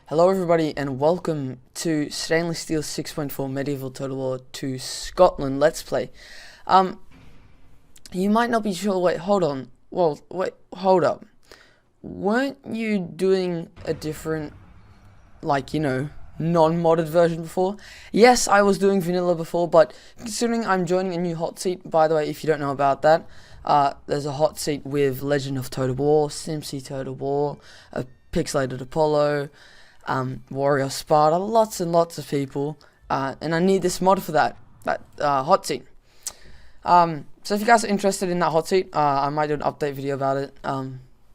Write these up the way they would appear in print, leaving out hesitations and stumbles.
Hello everybody and welcome to Stainless Steel 6.4 Medieval Total War to Scotland Let's Play. You might not be sure, wait, hold on. Well, wait, hold up. Weren't you doing a different, non-modded version before? Yes, I was doing vanilla before, but considering I'm joining a new hot seat, by the way, if you don't know about that, there's a hot seat with Legend of TotalWar, SimC Total War, a Pixelated Apollo, Warrior Sparta, lots and lots of people, and I need this mod for that hot seat. So if you guys are interested in that hot seat, I might do an update video about it.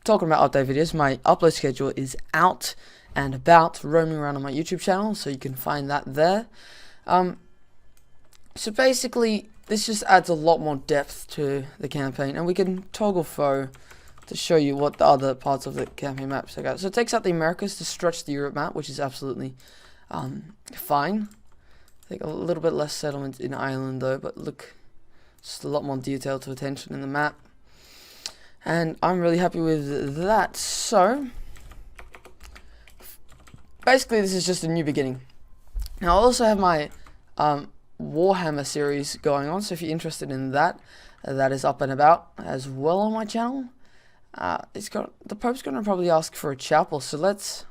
Talking about update videos, my upload schedule is out and about, roaming around on my YouTube channel, so you can find that there. So basically, this just adds a lot more depth to the campaign, and we can toggle foe to show you what the other parts of the campaign maps are. So it takes out the Americas to stretch the Europe map, which is absolutely fine. I think a little bit less settlement in Ireland though, but look, just a lot more detail to attention in the map. And I'm really happy with that. So basically this is just a new beginning. Now I also have my Warhammer series going on, so if you're interested in that, that is up and about as well on my channel. The Pope's gonna probably ask for a chapel, so let's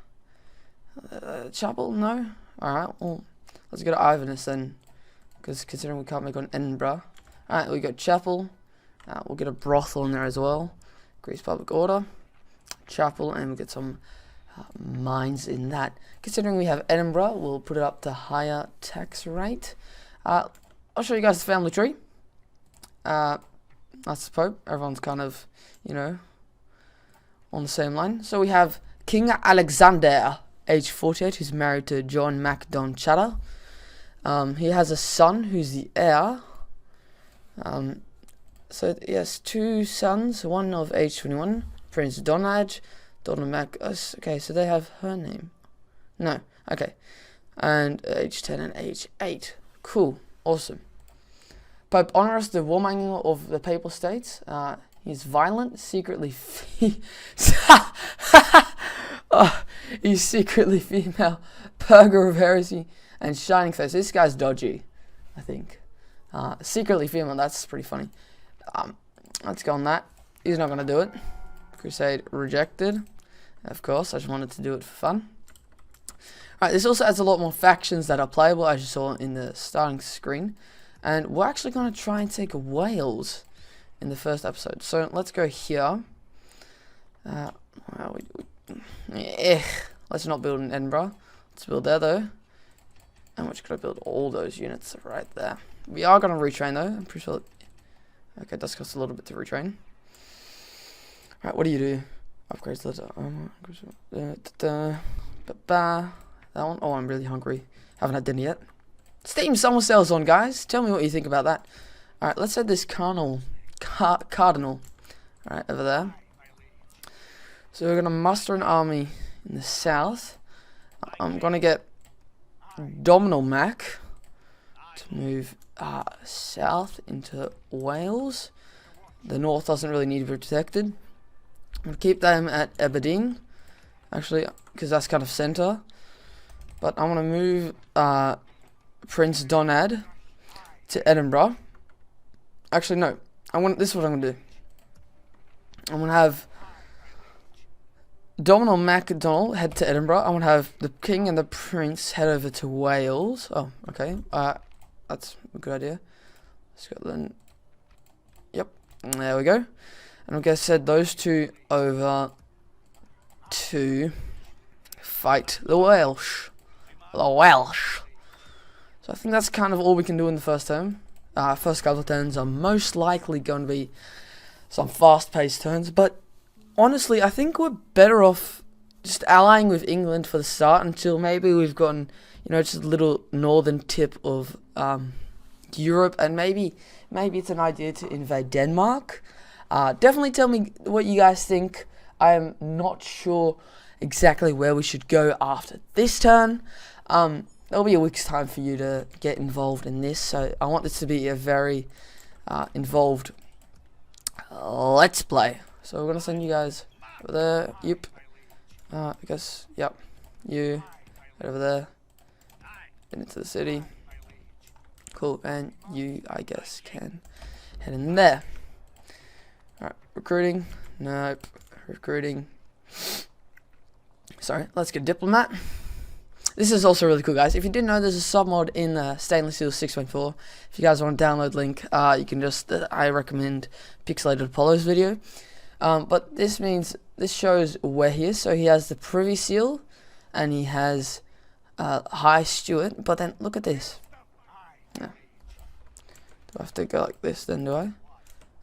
chapel. No, all right. Well, let's go to Iverness then, because considering we can't make on Edinburgh. All right, we got chapel. We'll get a brothel in there as well. Greece public order, chapel, and we'll get some mines in that. Considering we have Edinburgh, we'll put it up to higher tax rate. I'll show you guys the family tree. That's the Pope. Everyone's kind of, on the same line. So we have King Alexander, age 48, who's married to John Macdon Chatter. He has a son who's the heir. So he has two sons, one of age 21, Prince Donald, Donald Mac. Okay, so they have her name. No, okay. And age 10 and age 8. Cool, awesome. Pope Honorus, the warmonger of the Papal States. He's violent, secretly he's secretly female, purger of heresy, and shining face. This guy's dodgy, I think. Secretly female, that's pretty funny. Let's go on that. He's not going to do it. Crusade rejected. Of course, I just wanted to do it for fun. Alright, this also adds a lot more factions that are playable, as you saw in the starting screen. And we're actually going to try and take Wales in the first episode. So let's go here. Let's not build in Edinburgh. Let's build there though. How much could I build? All those units right there. We are going to retrain though. I'm pretty sure. Okay, it does cost a little bit to retrain. Alright, what do you do? Upgrades letter. That one. Oh, I'm really hungry. Haven't had dinner yet. Steam summer sales on, guys. Tell me what you think about that. Alright, let's add this cardinal. Alright, over there. So we're going to muster an army in the south. I'm going to get Dominal Mac to move south into Wales. The north doesn't really need to be protected. I'm going to keep them at Aberdeen, actually, because that's kind of centre. But I want to move Prince Donad to Edinburgh. Actually, no. This is what I'm going to do. I'm going to have Domhnall MacDonald head to Edinburgh. I want to have the King and the Prince head over to Wales. Oh, okay. That's a good idea. Scotland. Yep. There we go. And I'm going to send those two over to fight the Welsh. The Welsh. So I think that's kind of all we can do in the first term. First couple of turns are most likely going to be some fast-paced turns, but honestly, I think we're better off just allying with England for the start until maybe we've gotten, just a little northern tip of Europe, and maybe it's an idea to invade Denmark. Definitely tell me what you guys think. I am not sure exactly where we should go after this turn. There'll be a week's time for you to get involved in this, so I want this to be a very involved let's play. So we're gonna send you guys over there. Yep. I guess. Yep. You head over there. Get into the city. Cool, and you, I guess, can head in there. Alright, recruiting. Nope. Recruiting. Sorry, let's get diplomat. This is also really cool, guys. If you didn't know, there's a submod in Stainless Steel 6.4. If you guys want to download link, you can just, I recommend Pixelated Apollo's video. But this means, this shows where he is. So he has the Privy Seal, and he has High Steward. But then, look at this. Yeah. Do I have to go like this then, do I?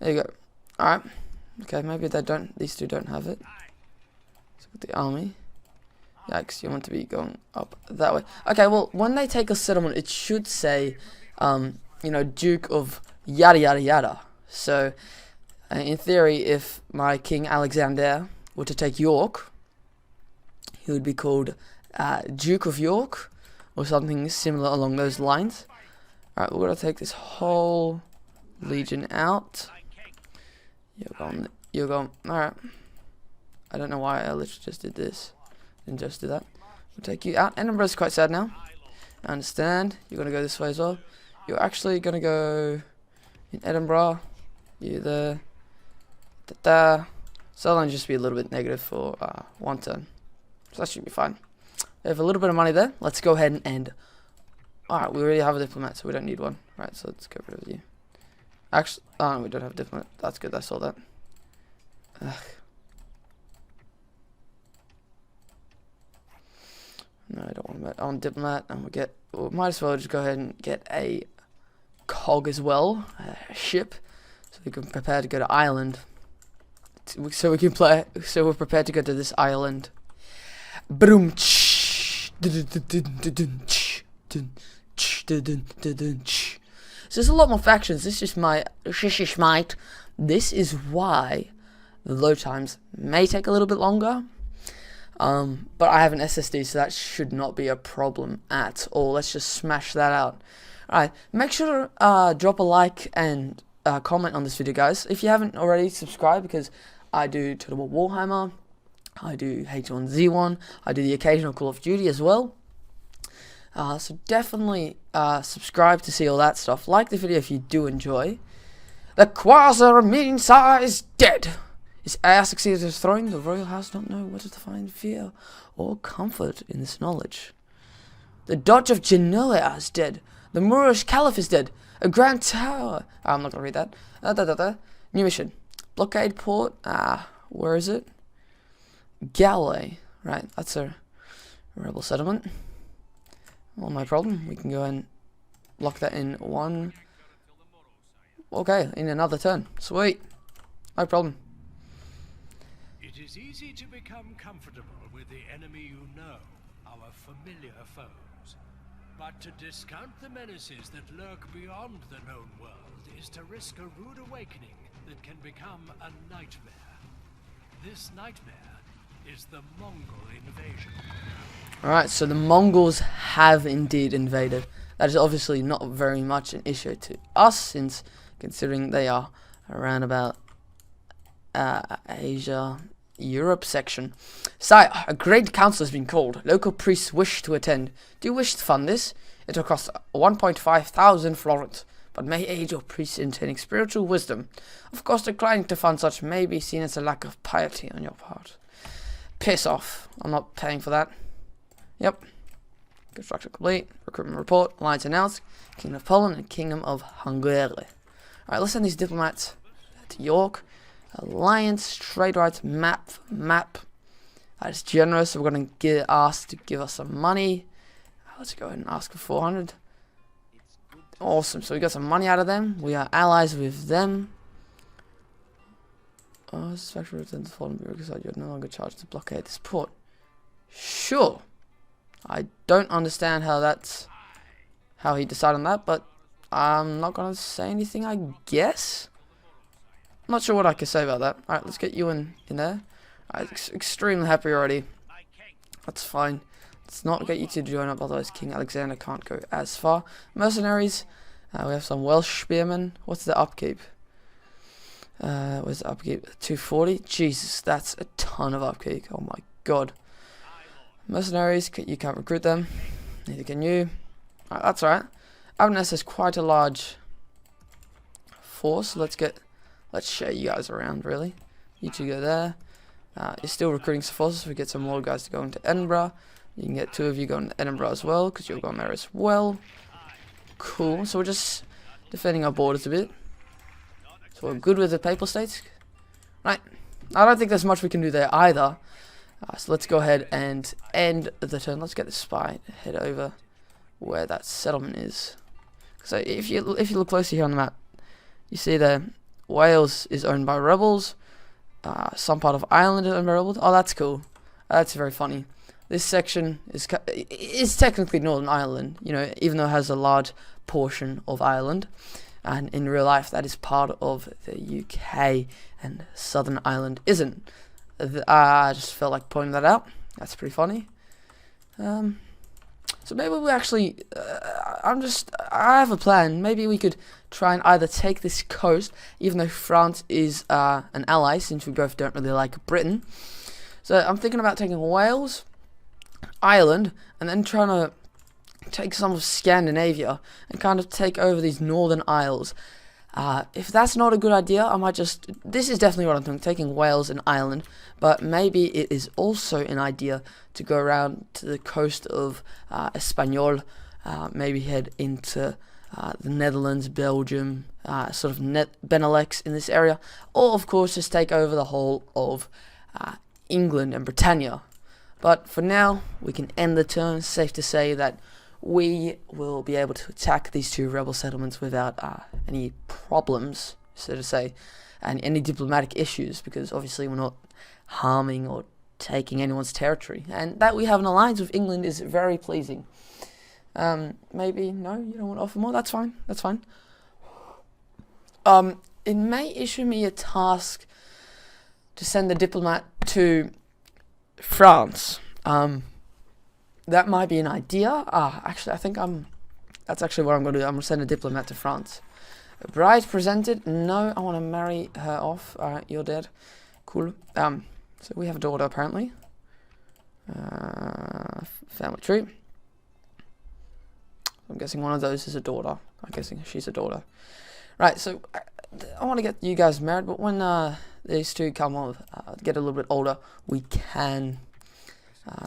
There you go. Alright. Okay, maybe they don't, these two don't have it. Let's look at the army. Yikes, you want to be going up that way. Okay, well, when they take a settlement, it should say, you know, Duke of yada yada yada. So, in theory, if my King Alexander were to take York, he would be called Duke of York, or something similar along those lines. Alright, we're going to take this whole legion out. You're going, alright. I don't know why I literally just did this. Didn't just do that. We'll take you out. Edinburgh's quite sad now. I understand. You're going to go this way as well. You're actually going to go in Edinburgh. You there. Da-da. So that'll just be a little bit negative for 1 turn. So that should be fine. We have a little bit of money there. Let's go ahead and end. Alright, we already have a diplomat, so we don't need one. Right, so let's get rid of you. Actually, oh, we don't have a diplomat. That's good, I saw that. Ugh. No, I don't want to. I want diplomat, and we might as well just go ahead and get a cog as well, a ship, so we can prepare to go to Ireland. So we can play. So we're prepared to go to this island. Boom. So there's a lot more factions. This is my shishishmite. This is why the load times may take a little bit longer. But I have an SSD, so that should not be a problem at all. Let's just smash that out. Alright, make sure to drop a like and comment on this video, guys. If you haven't already, subscribe, because I do TotalWar Warhammer, I do H1Z1, I do the occasional Call of Duty as well. So definitely subscribe to see all that stuff. Like the video if you do enjoy. The Quasar Mean-Sa is dead. His heir succeeded his throne. The royal house don't know whether to find fear or comfort in this knowledge. The Dodge of Genoa is dead. The Moorish Caliph is dead. A grand tower. I'm not going to read that. New mission. Blockade port. Where is it? Galway. Right, that's a rebel settlement. Well, no problem. We can go and lock that in one. Okay, in another turn. Sweet. No problem. It is easy to become comfortable with the enemy you know, our familiar foes. But to discount the menaces that lurk beyond the known world is to risk a rude awakening that can become a nightmare. This nightmare is the Mongol invasion. Alright, so the Mongols have indeed invaded. That is obviously not very much an issue to us, since considering they are around about Asia, Europe section. Sire, a great council has been called. Local priests wish to attend. Do you wish to fund this? It will cost 1,500 florins, but may aid your priests in attaining spiritual wisdom. Of course, declining to fund such may be seen as a lack of piety on your part. Piss off. I'm not paying for that. Yep. Construction complete. Recruitment report. Alliance announced. Kingdom of Poland and Kingdom of Hungary. Alright, let's send these diplomats to York. Alliance, trade rights, map. That is generous, so we're going to get asked to give us some money. Let's go ahead and ask for 400. Awesome, so we got some money out of them. We are allies with them. Oh, this is factory returns to Fallen because you're no longer charged to blockade this port. Sure. I don't understand how he decided on that, but I'm not going to say anything, I guess. I'm not sure what I can say about that. Alright, let's get you in there. I'm extremely happy already. That's fine. Let's not get you to join up, otherwise King Alexander can't go as far. Mercenaries. We have some Welsh spearmen. What's the upkeep? Where's the upkeep? 240? Jesus, that's a ton of upkeep. Oh my god. Mercenaries, you can't recruit them. Neither can you. That's alright. Avernus has quite a large force. Let's share you guys around, really. You two go there. You're still recruiting some forces. We get some more guys to go into Edinburgh. You can get 2 of you going to Edinburgh as well, because you're going there as well. Cool. So we're just defending our borders a bit. So we're good with the Papal States. Right. I don't think there's much we can do there either. So let's go ahead and end the turn. Let's get the spy to head over where that settlement is. So if you look closely here on the map, you see there Wales is owned by rebels. Some part of Ireland is owned by rebels. Oh, that's cool. That's very funny. This section is technically Northern Ireland, you know, even though it has a large portion of Ireland. And in real life, that is part of the UK, and Southern Ireland isn't. I just felt like pointing that out. That's pretty funny. So maybe we actually, I have a plan. Maybe we could try and either take this coast, even though France is an ally, since we both don't really like Britain. So I'm thinking about taking Wales, Ireland, and then trying to take some of Scandinavia and kind of take over these northern isles. If that's not a good idea, I might just... This is definitely what I'm thinking, taking Wales and Ireland, but maybe it is also an idea to go around to the coast of Espanol, maybe head into the Netherlands, Belgium, sort of Benelux in this area, or of course just take over the whole of England and Britannia. But for now, we can end the turn. Safe to say that we will be able to attack these 2 rebel settlements without any problems, so to say, and any diplomatic issues, because obviously we're not harming or taking anyone's territory. And that we have an alliance with England is very pleasing. Maybe, no, you don't want to offer more? That's fine, that's fine. It may issue me a task to send a diplomat to France. That might be an idea. Actually, I think that's actually what I'm going to do. I'm going to send a diplomat to France. A bride presented. No, I want to marry her off. Alright, you're dead. Cool. So we have a daughter, apparently. Family tree. I'm guessing one of those is a daughter. I'm guessing she's a daughter. Right, so I want to get you guys married, but when these 2 come on, get a little bit older, we can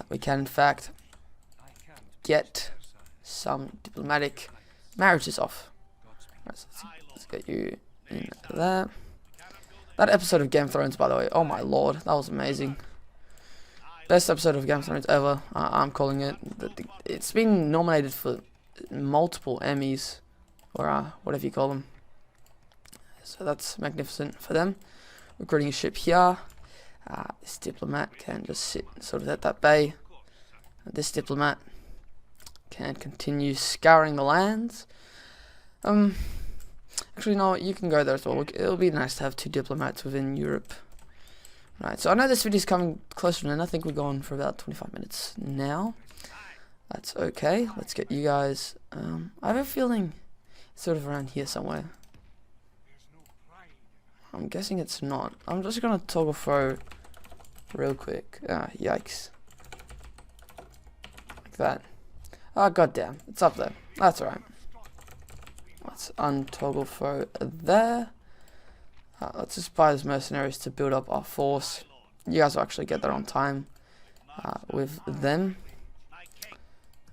in fact get some diplomatic marriages off. Right, so let's get you in there. That episode of Game of Thrones, by the way, oh my lord, that was amazing. Best episode of Game of Thrones ever. I'm calling it. It's been nominated for multiple Emmys, or whatever you call them. So that's magnificent for them. Recruiting a ship here. This diplomat can just sit sort of at that bay. This diplomat can continue scouring the lands. Actually, no, you can go there as well. It'll be nice to have 2 diplomats within Europe. Right, so I know this video is coming closer to an end. I think we're going for about 25 minutes now. That's okay. Let's get you guys. I have a feeling it's sort of around here somewhere. I'm guessing it's not. I'm just gonna toggle throw real quick. Yikes. Like that. Oh, goddamn. It's up there. That's alright. Let's untoggle throw there. Let's just buy those mercenaries to build up our force. You guys will actually get there on time with them.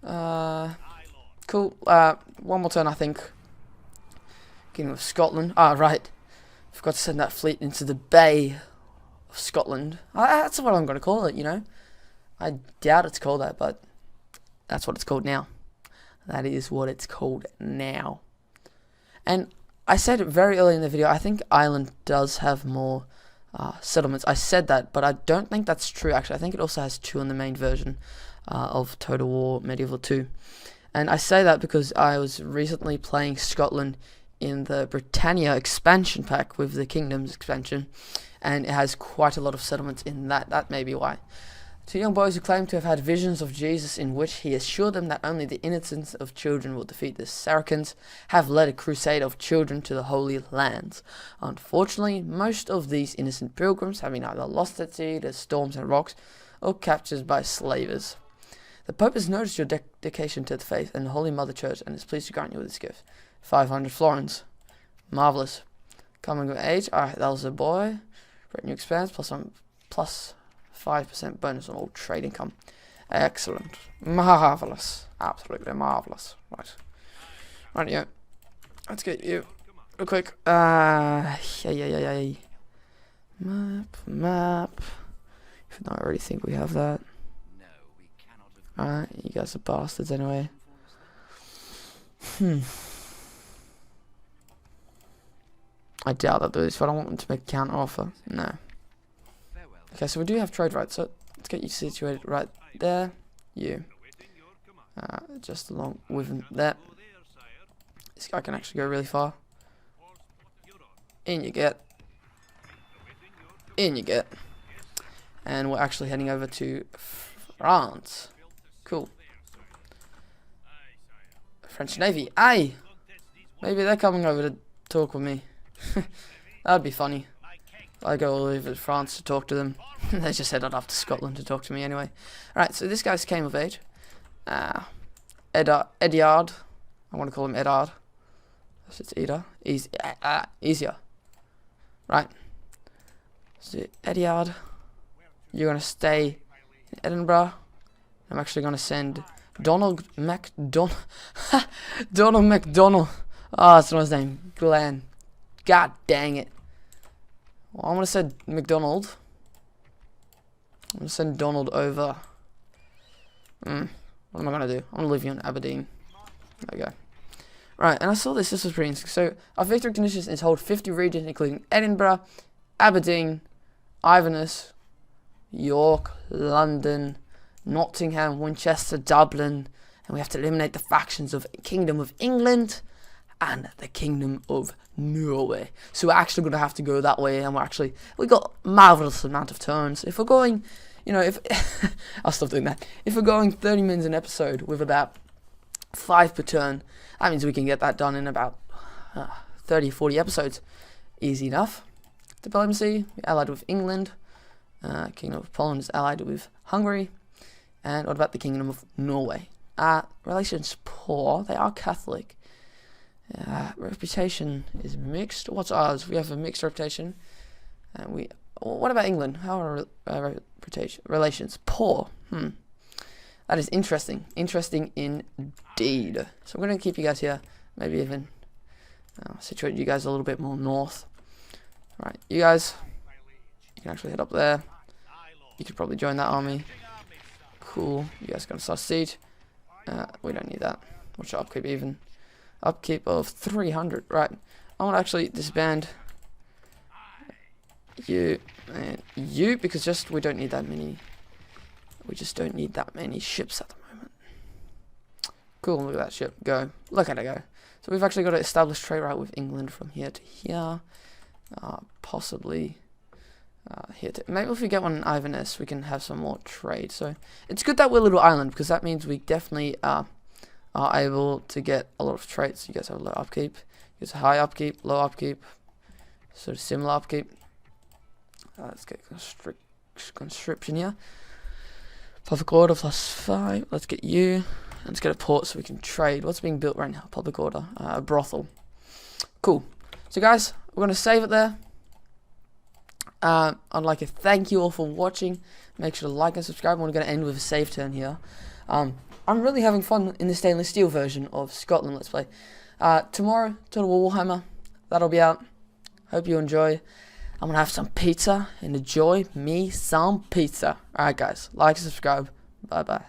Cool. One more turn, I think. Beginning with Scotland. Right. Forgot to send that fleet into the Bay of Scotland. That's what I'm going to call it, you know. I doubt it's called that, but that's what it's called now. That is what it's called now. And I said it very early in the video, I think Ireland does have more settlements. I said that, but I don't think that's true, actually. I think it also has 2 in the main version of Total War Medieval 2. And I say that because I was recently playing Scotland in the Britannia expansion pack with the Kingdoms expansion, and it has quite a lot of settlements in that. That may be why. 2 young boys who claim to have had visions of Jesus in which he assured them that only the innocence of children will defeat the Saracens have led a crusade of children to the Holy Lands. Unfortunately, most of these innocent pilgrims have been either lost at sea to storms and rocks or captured by slavers. The Pope has noticed your dedication to the faith and the Holy Mother Church and is pleased to grant you with this gift. 500 florins. Marvellous. Coming of age. Alright, that was a boy. Revenue expands plus 5% bonus on all trade income. Excellent. Marvellous. Absolutely marvellous. Right. Right, yeah. Let's get you real quick. Yeah. Map. Even though I already think we have that. Alright, you guys are bastards anyway. I doubt they'll do this, but I don't want them to make a counter offer. No. Okay, so we do have trade rights, so let's get you situated right there. You. Just along with that. This guy can actually go really far. In you get. In you get. And we're actually heading over to France. Cool. French Navy. Aye! Maybe they're coming over to talk with me. That'd be funny. I go all over to France to talk to them. They just headed off to Scotland to talk to me anyway. Alright, so this guy's came of age. Ediard. I want to call him Edard. It's Eda. Easier. Right. So Ediard, you're going to stay in Edinburgh. I'm actually going to send Donald MacDonald. Donald MacDonald. Oh, that's not his name. Glenn. God dang it. Well, I'm going to send McDonald. I'm going to send Donald over. What am I going to do? I'm going to leave you in Aberdeen. There we go. Right, and I saw this. This was pretty interesting. So, our victory conditions is hold 50 regions, including Edinburgh, Aberdeen, Inverness, York, London, Nottingham, Winchester, Dublin, and we have to eliminate the factions of Kingdom of England and the Kingdom of Norway. So we're actually going to have to go that way, and we got marvelous amount of turns. If we're going, if I'll stop doing that. If we're going 30 minutes an episode with about 5 per turn, that means we can get that done in about 30-40 episodes. Easy enough. Diplomacy, we're allied with England. Kingdom of Poland is allied with Hungary. And what about the Kingdom of Norway? Relations poor. They are Catholic. Reputation is mixed. What's ours? We have a mixed reputation. And what about England? How are reputation relations? Poor. That is interesting. Interesting indeed. So I'm going to keep you guys here. Maybe even situate you guys a little bit more north. Right, you guys. You can actually head up there. You could probably join that army. Cool. You guys going to start siege. We don't need that. What's your upkeep even? Upkeep of 300. Right. I want to actually disband you and you because we don't need that many. We just don't need that many ships at the moment. Cool. Look at that ship go. Look at it go. So we've actually got to establish trade route with England from here to here. Possibly here to maybe if we get one in Inverness, we can have some more trade. So it's good that we're a little island because that means we definitely are able to get a lot of trade. So you guys have low upkeep, you guys have high upkeep, low upkeep, sort of similar upkeep. Let's get conscription here. Public order +5. Let's get you. Let's get a port so we can trade. What's being built right now? Public order. A brothel. Cool. So guys, we're going to save it there. I'd like to thank you all for watching. Make sure to like and subscribe. We're going to end with a save turn here. I'm really having fun in the stainless steel version of Scotland Let's Play. Tomorrow, TotalWar Warhammer. That'll be out. Hope you enjoy. I'm going to have some pizza and enjoy me some pizza. Alright guys, like and subscribe. Bye bye.